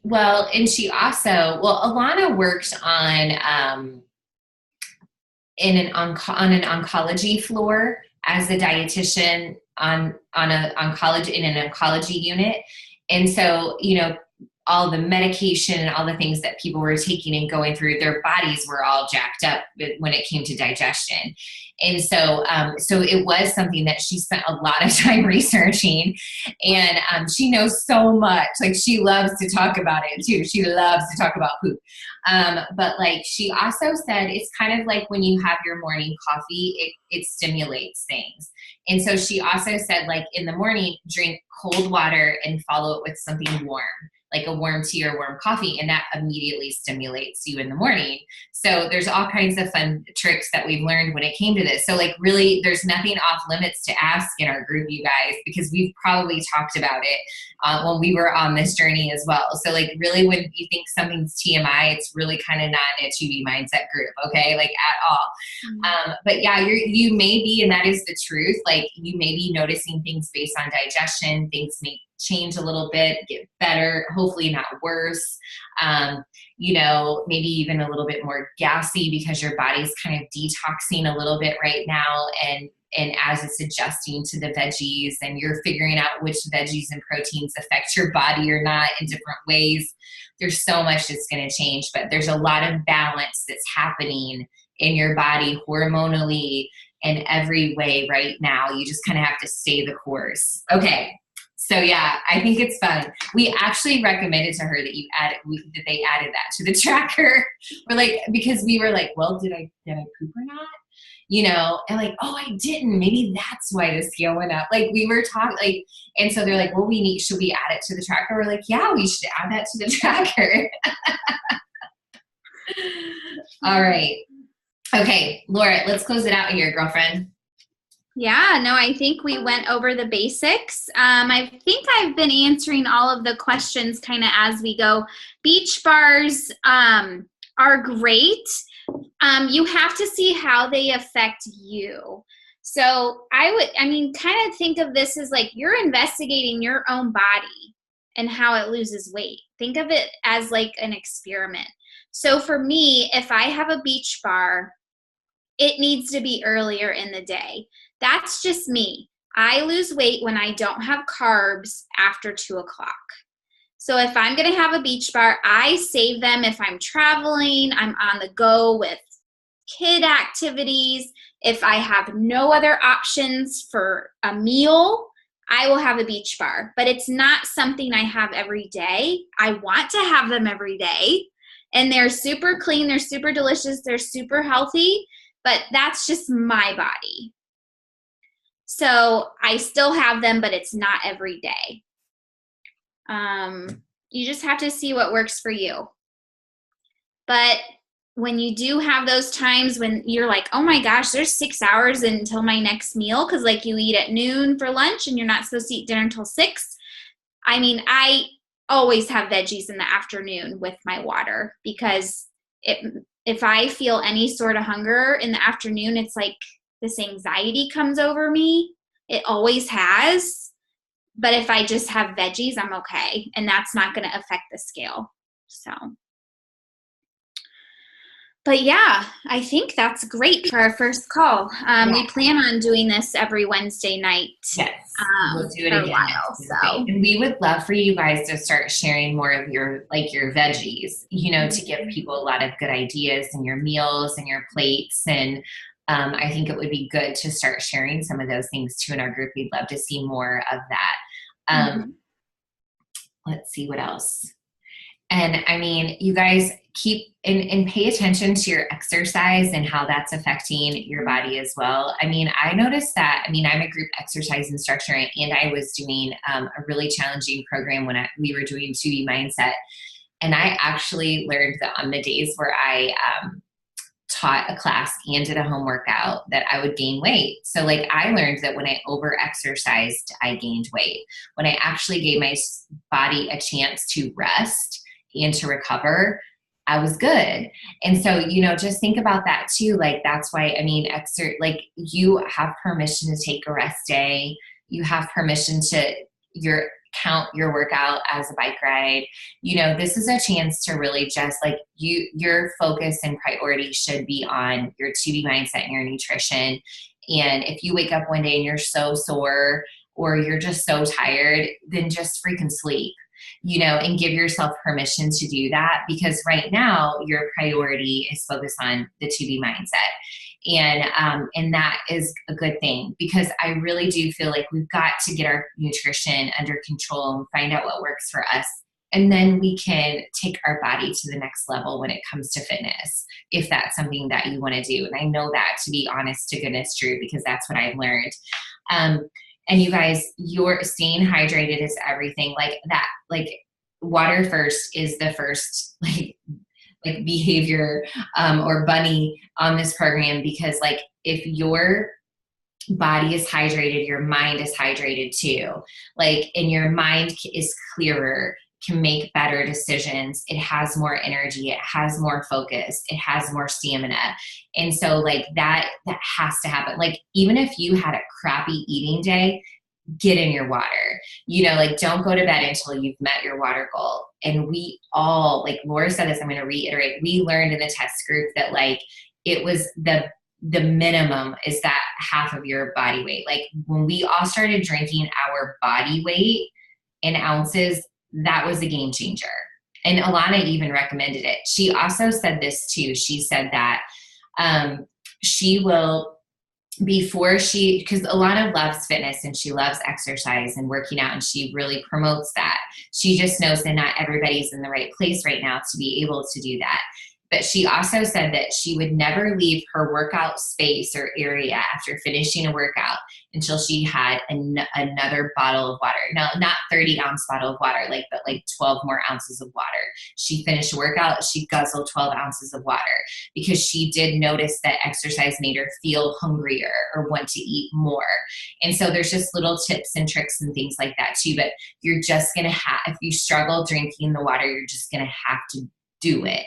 Well, and Alana worked on an oncology floor as a dietitian in an oncology unit. And so, you know, all the medication and all the things that people were taking and going through, their bodies were all jacked up when it came to digestion. And so, so it was something that she spent a lot of time researching, and she knows so much. Like, she loves to talk about it too. She loves to talk about poop. But like, she also said, it's kind of like when you have your morning coffee, it stimulates things. And so she also said, like, in the morning, drink cold water and follow it with something warm, like a warm tea or warm coffee, and that immediately stimulates you in the morning. So there's all kinds of fun tricks that we've learned when it came to this. So like, really, there's nothing off limits to ask in our group, you guys, because we've probably talked about it when we were on this journey as well. So like, really, when you think something's TMI, it's really kind of not in a 2B mindset group, okay? Like, at all. Mm-hmm. But yeah, you may be, and that is the truth, like, you may be noticing things based on digestion. Things may change a little bit, get better, hopefully not worse. You know, maybe even a little bit more gassy because your body's kind of detoxing a little bit right now. And as it's adjusting to the veggies, and you're figuring out which veggies and proteins affect your body or not in different ways, there's so much that's going to change. But there's a lot of balance that's happening in your body hormonally in every way right now. You just kind of have to stay the course. Okay. So yeah, I think it's fun. We actually recommended to her that they added that to the tracker. Because we were like, well, did I poop or not? You know, and like, oh, I didn't. Maybe that's why the scale went up. Like, we were talking, like, and so they're like, well, should we add it to the tracker? We're like, yeah, we should add that to the tracker. All right. Okay, Laura, let's close it out here, girlfriend. Yeah, no, I think we went over the basics. I think I've been answering all of the questions kind of as we go. Beach bars are great. You have to see how they affect you. So kind of think of this as like, you're investigating your own body and how it loses weight. Think of it as like an experiment. So for me, if I have a beach bar, it needs to be earlier in the day. That's just me. I lose weight when I don't have carbs after 2 o'clock. So if I'm going to have a beach bar, I save them if I'm traveling, I'm on the go with kid activities. If I have no other options for a meal, I will have a beach bar. But it's not something I have every day. I want to have them every day. And they're super clean, they're super delicious, they're super healthy, but that's just my body. So I still have them, but it's not every day. You just have to see what works for you. But when you do have those times when you're like, oh my gosh, there's 6 hours until my next meal, because like you eat at noon for lunch and you're not supposed to eat dinner until 6. I mean, I always have veggies in the afternoon with my water, because if I feel any sort of hunger in the afternoon, it's like this anxiety comes over me. It always has. But if I just have veggies, I'm okay. And that's not going to affect the scale. So, but yeah, I think that's great for our first call. We plan on doing this every Wednesday night. Yes, we'll do it again. So. And we would love for you guys to start sharing more of your veggies, to give people a lot of good ideas in your meals and your plates. And I think it would be good to start sharing some of those things too in our group. We'd love to see more of that. Let's see what else. And I mean, you guys keep and pay attention to your exercise and how that's affecting your body as well. I mean, I noticed that, I'm a group exercise instructor, and I was doing a really challenging program when we were doing 2B Mindset. And I actually learned that on the days where I taught a class and did a home workout, that I would gain weight. So like I learned that when I over exercised, I gained weight. When I actually gave my body a chance to rest and to recover, I was good. And so, just think about that too. Like, that's why, you have permission to take a rest day. You have permission to count your workout as a bike ride. This is a chance to really just like your focus and priority should be on your 2B mindset and your nutrition. And if you wake up one day and you're so sore or you're just so tired, then just freaking sleep, and give yourself permission to do that, because right now your priority is focused on the 2B mindset. And that is a good thing, because I really do feel like we've got to get our nutrition under control and find out what works for us. And then we can take our body to the next level when it comes to fitness, if that's something that you want to do. And I know that to be honest to goodness true, because that's what I've learned. And you guys, your staying hydrated is everything. Like that, like water first is the first like behavior or bunny on this program, because like if your body is hydrated, your mind is hydrated too. Like, and your mind is clearer, can make better decisions. It has more energy. It has more focus. It has more stamina. And so like that has to happen. Like, even if you had a crappy eating day, get in your water, don't go to bed until you've met your water goal. And we all, like Laura said this, I'm going to reiterate, we learned in the test group that like it was the minimum is that half of your body weight. Like when we all started drinking our body weight in ounces, that was a game changer. And Alana even recommended it. She also said this too. She said that she will, because Alana loves fitness and she loves exercise and working out, and she really promotes that. She just knows that not everybody's in the right place right now to be able to do that. But she also said that she would never leave her workout space or area after finishing a workout until she had another bottle of water. Now, not 30-ounce bottle of water, but 12 more ounces of water. She finished a workout, she guzzled 12 ounces of water, because she did notice that exercise made her feel hungrier or want to eat more. And so there's just little tips and tricks and things like that too. But you're just going to have, if you struggle drinking the water, you're just going to have to do it.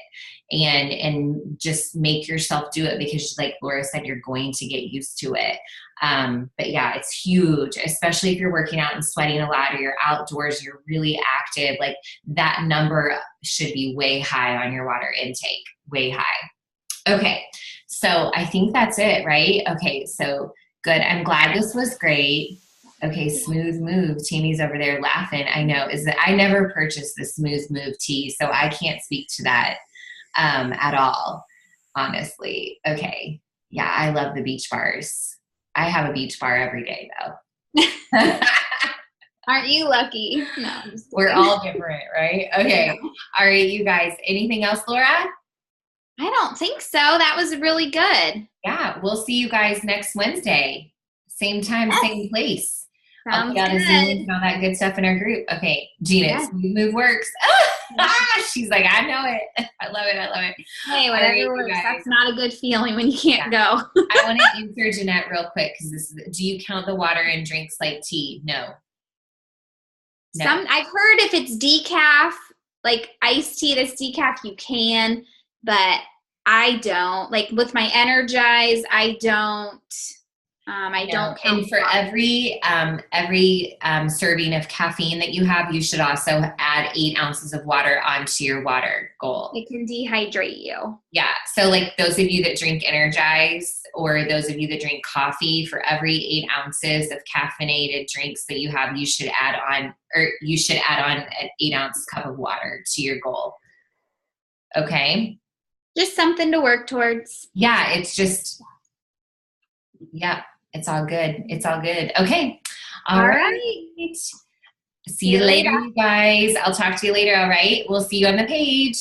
And just make yourself do it, because like Laura said, you're going to get used to it. But yeah, it's huge, especially if you're working out and sweating a lot, or you're outdoors, you're really active. Like that number should be way high on your water intake, way high. Okay. So I think that's it, right? Okay. So good. I'm glad this was great. Okay, Smooth Move. Tammy's over there laughing. I know. Is that I never purchased the Smooth Move tea, so I can't speak to that at all, honestly. Okay. Yeah, I love the beach bars. I have a beach bar every day, though. Aren't you lucky? No, I'm just We're kidding. all different, right? Okay. Yeah. All right, you guys. Anything else, Laura? I don't think so. That was really good. Yeah, we'll see you guys next Wednesday. Same time, Yes. same place. I'll Sounds put out a Zoom good. link and all that good stuff in our group. Okay, Gina, Yes. Smooth Move works. She's like, I know it. I love it. I love it. Hey, All whatever right, you works. guys. That's not a good feeling when you can't go. I want to answer Jeanette real quick because this is, do you count the water in drinks like tea? No. No. I've heard if it's decaf, like iced tea that's decaf, you can, but I don't. Like with my Energize, I don't. I don't count. And for every serving of caffeine that you have, you should also add 8 ounces of water onto your water goal. It can dehydrate you. Yeah. So like those of you that drink Energize or those of you that drink coffee, for every 8 ounces of caffeinated drinks that you have, you should add on an 8-ounce cup of water to your goal. Okay. Just something to work towards. Yeah. It's just, yeah, it's all good. It's all good. Okay. All right. See you later, you guys. I'll talk to you later. All right. We'll see you on the page.